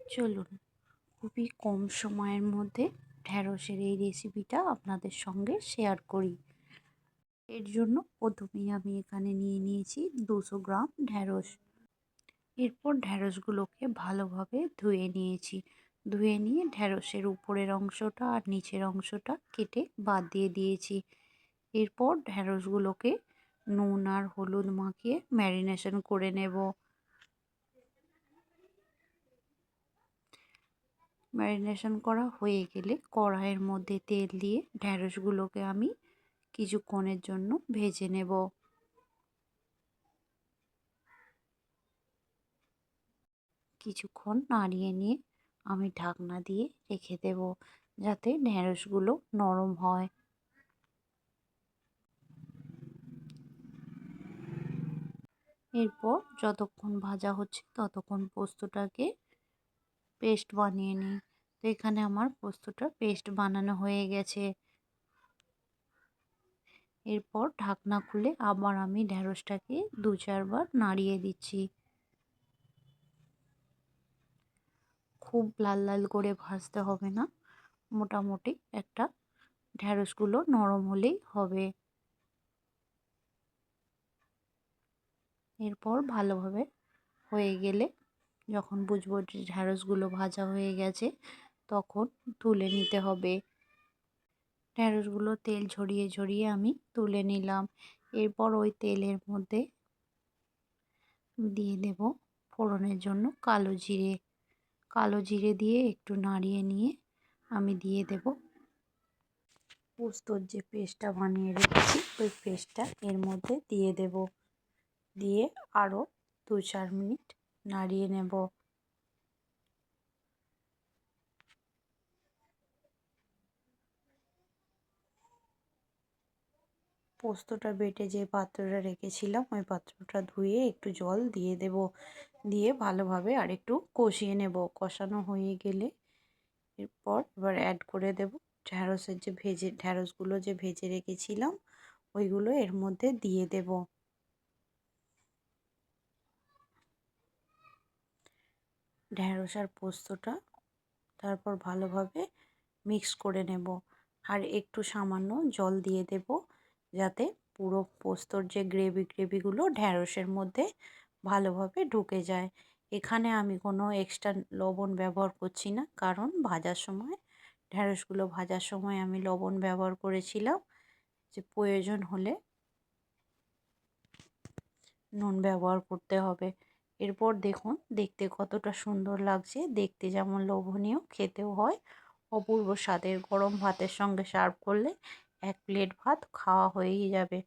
চলুন খুবই কম সময়ের মধ্যে ঢ্যাঁড়সের এই রেসিপিটা আপনাদের সঙ্গে শেয়ার করি। এর জন্য প্রথমেই আমি এখানে নিয়ে নিয়েছি 200 গ্রাম ঢ্যাঁড়স। এরপর ঢ্যাঁড়সগুলোকে ভালোভাবে ধুয়ে নিয়েছি। ধুয়ে নিয়ে ঢ্যাঁড়সের উপরের অংশটা আর নিচের অংশটা কেটে বাদ দিয়ে দিয়েছি। এরপর ঢ্যাঁড়সগুলোকে নুন আর হলুদ মাখিয়ে ম্যারিনেশন করে নেব। ম্যারিনেশন করা হয়ে গেলে কড়াইয়ের মধ্যে তেল দিয়ে ঢ্যাঁড়সগুলোকে আমি কিছুক্ষণের জন্য ভেজে নেব। কিছুক্ষণ নাড়িয়ে নিয়ে আমি ঢাকনা দিয়ে রেখে দেব যাতে ঢ্যাঁড়সগুলো নরম হয়। এরপর যতক্ষণ ভাজা হচ্ছে ততক্ষণ পোস্তটাকে পেস্ট বানিয়ে নিই। তো এখানে আমার পোস্তটা পেস্ট বানানো হয়ে গেছে। এরপর ঢাকনা খুলে আবার আমি ঢ্যাঁড়সটাকে 2-4 বার নাড়িয়ে দিচ্ছি। খুব লাল লাল করে ভাজতে হবে না, মোটামুটি একটা ঢ্যাঁড়সগুলো নরম হলেই হবে। এরপর ভালোভাবে হয়ে গেলে যখন বুঝবো যে ঢ্যাঁড়সগুলো ভাজা হয়ে গেছে তখন তুলে নিতে হবে। ঢ্যাঁড়সগুলো তেল ঝরিয়ে ঝরিয়ে আমি তুলে নিলাম। এরপর ওই তেলের মধ্যে দিয়ে দেব ফোড়নের জন্য কালো জিরে। কালো জিরে দিয়ে একটু নাড়িয়ে নিয়ে আমি দিয়ে দেব পোস্তর যে পেস্টটা বানিয়ে রেখেছি ওই পেস্টটা এর মধ্যে দিয়ে দেব। দিয়ে আরও 2-4 মিনিট নাড়িয়ে নেব। পোস্তটা বেটে যে পাত্রটা রেখেছিলাম ওই পাত্রটা ধুয়ে একটু জল দিয়ে দেব। দিয়ে ভালোভাবে আর একটু কষিয়ে নেব। কষানো হয়ে গেলে এবার অ্যাড করে দেব ঢ্যাঁড়সগুলো যে ভেজে রেখেছিলাম ওইগুলো এর মধ্যে দিয়ে দেব। ঢ্যাঁড়স আর পোস্তটা তারপর ভালোভাবে মিক্স করে নেব। আর একটু সামান্য জল দিয়ে দেব যাতে পুরো পোস্তর যে গ্রেভিগুলো ঢ্যাঁড়সের মধ্যে ভালোভাবে ঢুকে যায়। এখানে আমি কোনো এক্সট্রা লবণ ব্যবহার করছি না, কারণ ঢ্যাঁড়সগুলো ভাজার সময় আমি লবণ ব্যবহার করেছিলাম, যে প্রয়োজন হলে নুন ব্যবহার করতে হবে। এরপর দেখুন দেখতে কতটা সুন্দর লাগছে, দেখতে যেমন লোভনীয় খেতেও হয় অপূর্ব স্বাদের। গরম ভাতের সঙ্গে সার্ভ করলে 1 প্লেট ভাত খাওয়া হয়েই যাবে।